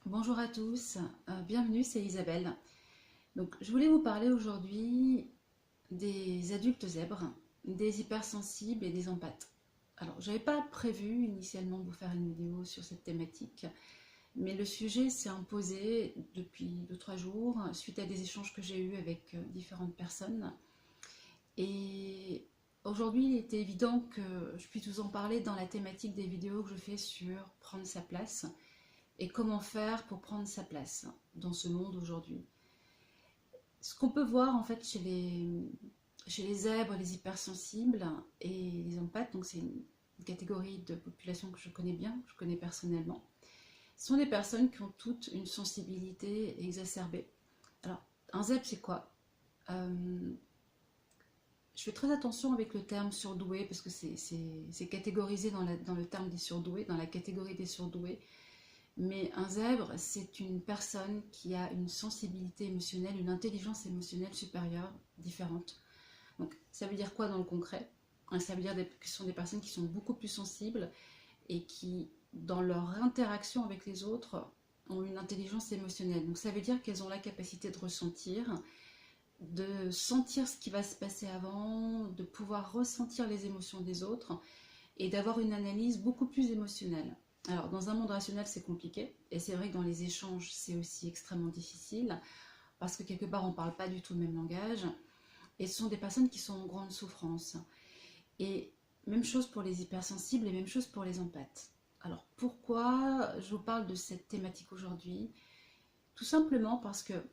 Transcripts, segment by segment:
Bonjour à tous, bienvenue, c'est Isabelle. Donc, je voulais vous parler aujourd'hui des adultes zèbres, des hypersensibles et des empathes. Alors, j'avais pas prévu initialement de vous faire une vidéo sur cette thématique, mais le sujet s'est imposé depuis 2-3 jours suite à des échanges que j'ai eus avec différentes personnes. Et aujourd'hui, il était évident que je puisse vous en parler dans la thématique des vidéos que je fais sur prendre sa place et comment faire pour prendre sa place dans ce monde aujourd'hui. Ce qu'on peut voir en fait chez les zèbres, les hypersensibles et les empathes, donc c'est une catégorie de population que je connais bien, que je connais personnellement, ce sont des personnes qui ont toutes une sensibilité exacerbée. Alors, un zèbre, c'est quoi? Je fais très attention avec le terme surdoué parce que c'est catégorisé dans le terme des surdoués, dans la catégorie des surdoués. Mais un zèbre, c'est une personne qui a une sensibilité émotionnelle, une intelligence émotionnelle supérieure, différente. Donc ça veut dire quoi dans le concret? Ça veut dire que ce sont des personnes qui sont beaucoup plus sensibles et qui, dans leur interaction avec les autres, ont une intelligence émotionnelle. Donc ça veut dire qu'elles ont la capacité de ressentir, de sentir ce qui va se passer avant, de pouvoir ressentir les émotions des autres et d'avoir une analyse beaucoup plus émotionnelle. Alors, dans un monde rationnel, c'est compliqué, et c'est vrai que dans les échanges, c'est aussi extrêmement difficile, parce que quelque part, on ne parle pas du tout le même langage, et ce sont des personnes qui sont en grande souffrance. Et même chose pour les hypersensibles, et même chose pour les empathes. Alors, pourquoi je vous parle de cette thématique aujourd'hui? Tout simplement parce que,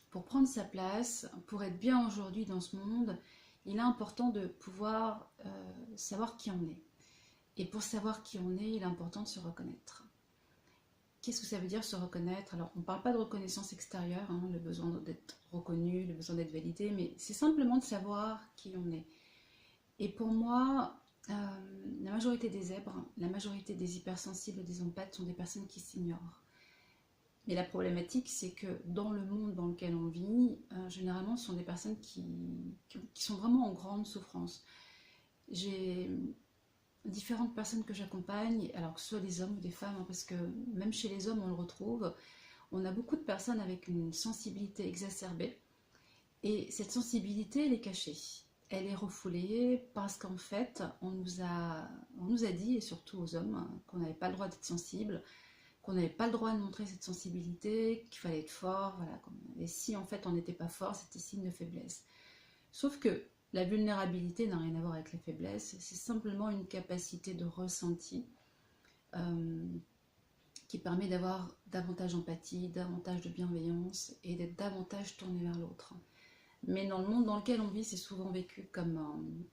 pour prendre sa place, pour être bien aujourd'hui dans ce monde, il est important de pouvoir savoir qui on est. Et pour savoir qui on est, il est important de se reconnaître. Qu'est-ce que ça veut dire se reconnaître? Alors, on ne parle pas de reconnaissance extérieure, hein, le besoin d'être reconnu, le besoin d'être validé, mais c'est simplement de savoir qui on est. Et pour moi, la majorité des zèbres, la majorité des hypersensibles et des empathes sont des personnes qui s'ignorent. Mais la problématique, c'est que dans le monde dans lequel on vit, généralement, ce sont des personnes qui sont vraiment en grande souffrance. J'ai différentes personnes que j'accompagne, alors que ce soit des hommes ou des femmes, hein, parce que même chez les hommes on le retrouve, on a beaucoup de personnes avec une sensibilité exacerbée, et cette sensibilité elle est cachée, elle est refoulée parce qu'en fait on nous a dit, et surtout aux hommes, hein, qu'on n'avait pas le droit d'être sensible, qu'on n'avait pas le droit de montrer cette sensibilité, qu'il fallait être fort, voilà. Et si en fait on n'était pas fort, c'était signe de faiblesse. Sauf que la vulnérabilité n'a rien à voir avec la faiblesse, c'est simplement une capacité de ressenti qui permet d'avoir davantage d'empathie, davantage de bienveillance et d'être davantage tourné vers l'autre. Mais dans le monde dans lequel on vit, c'est souvent vécu comme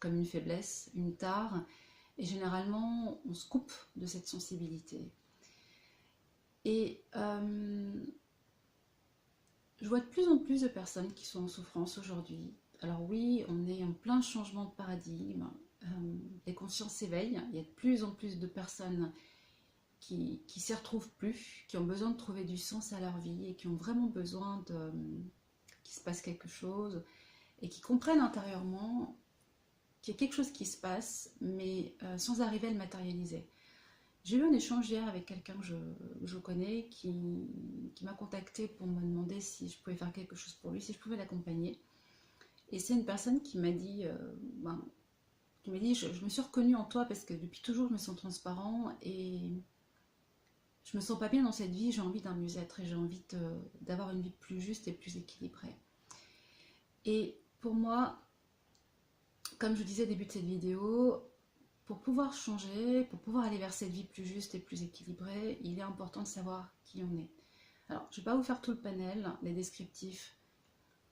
une faiblesse, une tare, et généralement on se coupe de cette sensibilité. Et je vois de plus en plus de personnes qui sont en souffrance aujourd'hui. Alors oui, on est en plein changement de paradigme, les consciences s'éveillent, il y a de plus en plus de personnes qui s'y retrouvent plus, qui ont besoin de trouver du sens à leur vie et qui ont vraiment besoin qu'il se passe quelque chose et qui comprennent intérieurement qu'il y a quelque chose qui se passe, mais sans arriver à le matérialiser. J'ai eu un échange hier avec quelqu'un que je connais qui m'a contacté pour me demander si je pouvais faire quelque chose pour lui, si je pouvais l'accompagner. Et c'est une personne qui m'a dit, je me suis reconnue en toi parce que depuis toujours je me sens transparent et je me sens pas bien dans cette vie, j'ai envie d'un mieux-être et j'ai envie d'avoir une vie plus juste et plus équilibrée. Et pour moi, comme je disais au début de cette vidéo, pour pouvoir changer, pour pouvoir aller vers cette vie plus juste et plus équilibrée, il est important de savoir qui on est. Alors, je ne vais pas vous faire tout le panel, les descriptifs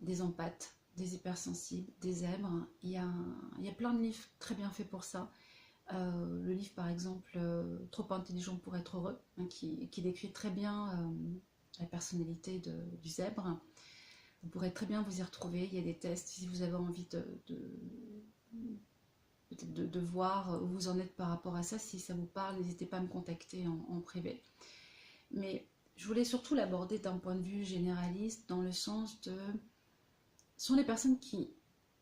des empathes, des hypersensibles, des zèbres. Il y a plein de livres très bien faits pour ça. Le livre, par exemple, Trop intelligent pour être heureux, hein, qui décrit très bien la personnalité du zèbre. Vous pourrez très bien vous y retrouver. Il y a des tests si vous avez envie peut-être de voir où vous en êtes par rapport à ça. Si ça vous parle, n'hésitez pas à me contacter en privé. Mais je voulais surtout l'aborder d'un point de vue généraliste, dans le sens de... Ce sont les personnes qui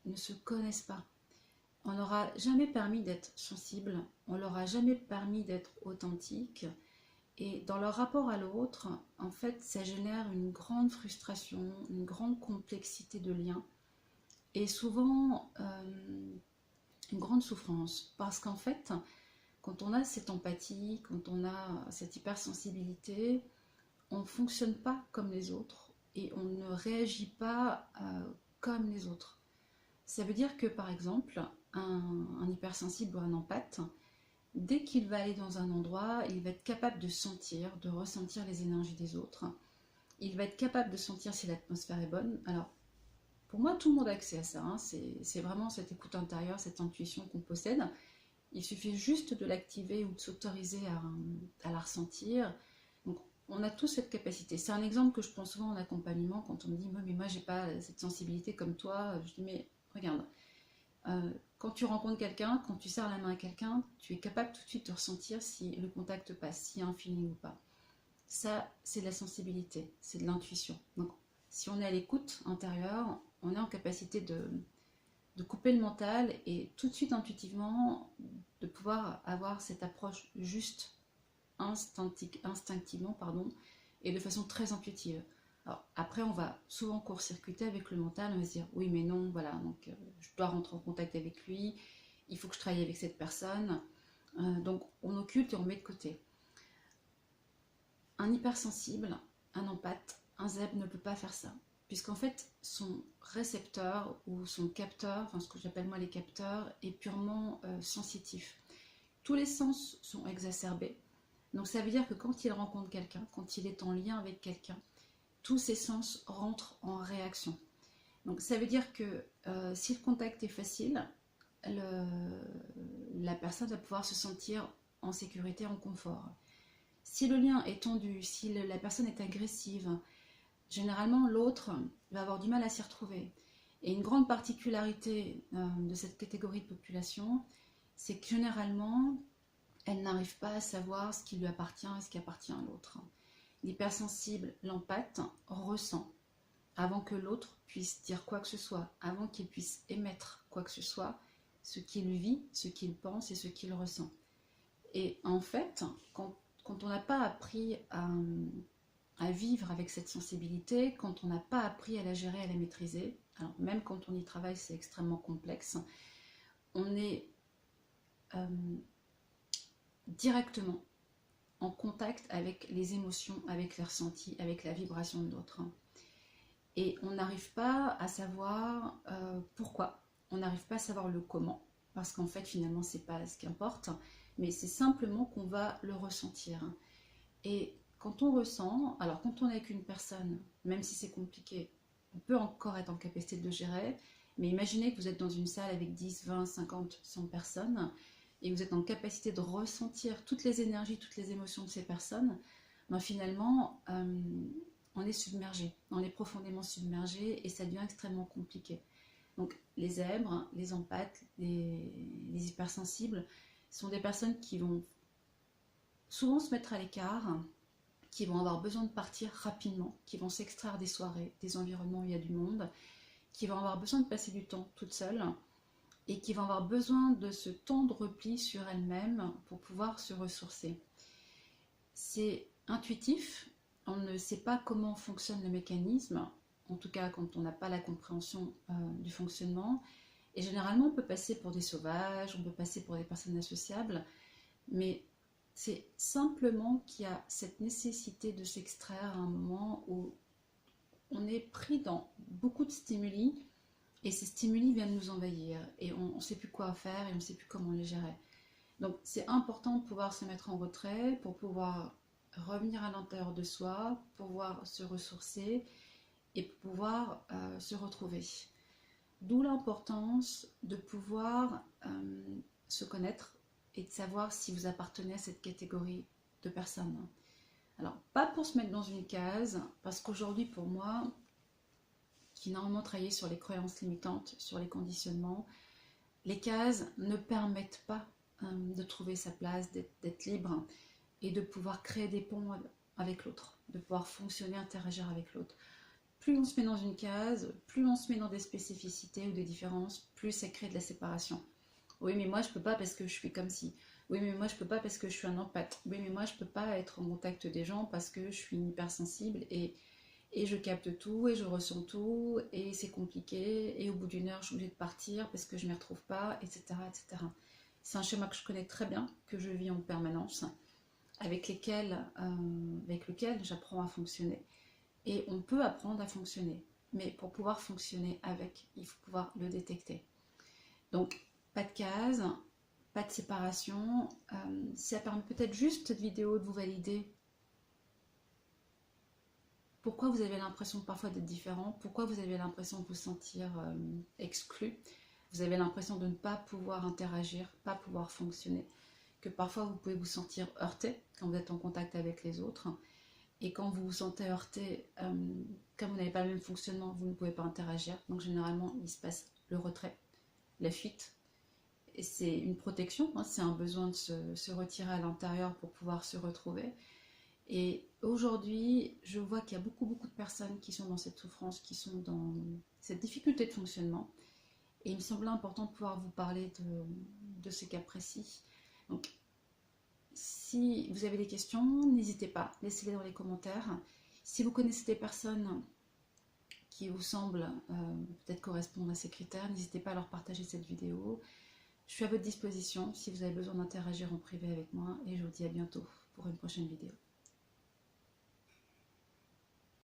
ne se connaissent pas. On leur a jamais permis d'être sensible, on leur a jamais permis d'être authentique, Et dans leur rapport à l'autre, en fait, ça génère une grande frustration, une grande complexité de liens et souvent une grande souffrance. Parce qu'en fait, quand on a cette empathie, quand on a cette hypersensibilité, on ne fonctionne pas comme les autres et on ne réagit pas comme les autres. Ça veut dire que par exemple, un hypersensible ou un empathe, dès qu'il va aller dans un endroit, il va être capable de sentir, de ressentir les énergies des autres. Il va être capable de sentir si l'atmosphère est bonne. Alors, pour moi, tout le monde a accès à ça. Hein. C'est vraiment cette écoute intérieure, cette intuition qu'on possède. Il suffit juste de l'activer ou de s'autoriser à la ressentir. Donc, on a tous cette capacité. C'est un exemple que je prends souvent en accompagnement quand on me dit mais moi, j'ai pas cette sensibilité comme toi. Je dis mais regarde, quand tu rencontres quelqu'un, quand tu serres la main à quelqu'un, tu es capable tout de suite de ressentir si le contact passe, s'il y a un feeling ou pas. Ça, c'est de la sensibilité, c'est de l'intuition. Donc, si on est à l'écoute intérieure, on est en capacité de couper le mental et tout de suite intuitivement de pouvoir avoir cette approche juste instinctivement et de façon très intuitive. Alors, après, on va souvent court-circuiter avec le mental, on va se dire oui mais non, voilà, donc je dois rentrer en contact avec lui, il faut que je travaille avec cette personne, donc on occulte et on met de côté. Un hypersensible, un empathe, un zèbre ne peut pas faire ça, puisqu'en fait son récepteur ou son capteur, enfin ce que j'appelle moi les capteurs, est purement sensitif. Tous les sens sont exacerbés, donc ça veut dire que quand il rencontre quelqu'un, quand il est en lien avec quelqu'un, tous ses sens rentrent en réaction. Donc ça veut dire que si le contact est facile, la personne va pouvoir se sentir en sécurité, en confort. Si le lien est tendu, si la personne est agressive, généralement l'autre va avoir du mal à s'y retrouver. Et une grande particularité de cette catégorie de population, c'est que généralement, elle n'arrive pas à savoir ce qui lui appartient et ce qui appartient à l'autre. L'hypersensible, l'empathe, ressent avant que l'autre puisse dire quoi que ce soit, avant qu'il puisse émettre quoi que ce soit, ce qu'il vit, ce qu'il pense et ce qu'il ressent. Et en fait, quand on n'a pas appris à vivre avec cette sensibilité, quand on n'a pas appris à la gérer, à la maîtriser, alors même quand on y travaille, c'est extrêmement complexe, on est directement en contact avec les émotions, avec les ressentis, avec la vibration de l'autre. Et on n'arrive pas à savoir pourquoi, on n'arrive pas à savoir le comment, parce qu'en fait finalement c'est pas ce qui importe, mais c'est simplement qu'on va le ressentir. Et quand on ressent, alors quand on est avec une personne, même si c'est compliqué, on peut encore être en capacité de le gérer, mais imaginez que vous êtes dans une salle avec 10, 20, 50, 100 personnes, et vous êtes en capacité de ressentir toutes les énergies, toutes les émotions de ces personnes, ben finalement, on est submergé, on est profondément submergé, et ça devient extrêmement compliqué. Donc les zèbres, les empathes, les hypersensibles, sont des personnes qui vont souvent se mettre à l'écart, qui vont avoir besoin de partir rapidement, qui vont s'extraire des soirées, des environnements où il y a du monde, qui vont avoir besoin de passer du temps toute seule et qui vont avoir besoin de ce temps de repli sur elles-mêmes pour pouvoir se ressourcer. C'est intuitif, on ne sait pas comment fonctionne le mécanisme, en tout cas quand on n'a pas la compréhension du fonctionnement, et généralement on peut passer pour des sauvages, on peut passer pour des personnes associables, mais c'est simplement qu'il y a cette nécessité de s'extraire à un moment où on est pris dans beaucoup de stimuli et ces stimuli viennent nous envahir et on ne sait plus quoi faire et on ne sait plus comment les gérer. Donc c'est important de pouvoir se mettre en retrait pour pouvoir revenir à l'intérieur de soi, pour pouvoir se ressourcer et pour pouvoir se retrouver. D'où l'importance de pouvoir se connaître et de savoir si vous appartenez à cette catégorie de personnes. Alors, pas pour se mettre dans une case, parce qu'aujourd'hui, pour moi, qui ai énormément travaillé sur les croyances limitantes, sur les conditionnements, les cases ne permettent pas de trouver sa place, d'être libre et de pouvoir créer des ponts avec l'autre, de pouvoir fonctionner, interagir avec l'autre. Plus on se met dans une case, plus on se met dans des spécificités ou des différences, plus ça crée de la séparation. Oui, mais moi je peux pas parce que je suis comme si. Oui, mais moi je peux pas parce que je suis un empathe. Oui, mais moi je peux pas être en contact des gens parce que je suis hypersensible et je capte tout et je ressens tout et c'est compliqué et au bout d'une heure je suis obligée de partir parce que je ne m'y retrouve pas, etc., etc. C'est un schéma que je connais très bien, que je vis en permanence, avec lequel j'apprends à fonctionner. Et on peut apprendre à fonctionner, mais pour pouvoir fonctionner avec, il faut pouvoir le détecter. Donc, pas de case, pas de séparation. Ça permet peut-être juste cette vidéo de vous valider pourquoi vous avez l'impression parfois d'être différent, pourquoi vous avez l'impression de vous sentir exclu, vous avez l'impression de ne pas pouvoir interagir, pas pouvoir fonctionner, que parfois vous pouvez vous sentir heurté quand vous êtes en contact avec les autres, et quand vous vous sentez heurté, comme vous n'avez pas le même fonctionnement, vous ne pouvez pas interagir, donc généralement il se passe le retrait, la fuite, et c'est une protection, hein, c'est un besoin de se retirer à l'intérieur pour pouvoir se retrouver. Et aujourd'hui, je vois qu'il y a beaucoup de personnes qui sont dans cette souffrance, qui sont dans cette difficulté de fonctionnement. Et il me semblait important de pouvoir vous parler de ces cas précis. Donc, si vous avez des questions, n'hésitez pas, laissez-les dans les commentaires. Si vous connaissez des personnes qui vous semblent peut-être correspondre à ces critères, n'hésitez pas à leur partager cette vidéo. Je suis à votre disposition si vous avez besoin d'interagir en privé avec moi et je vous dis à bientôt pour une prochaine vidéo.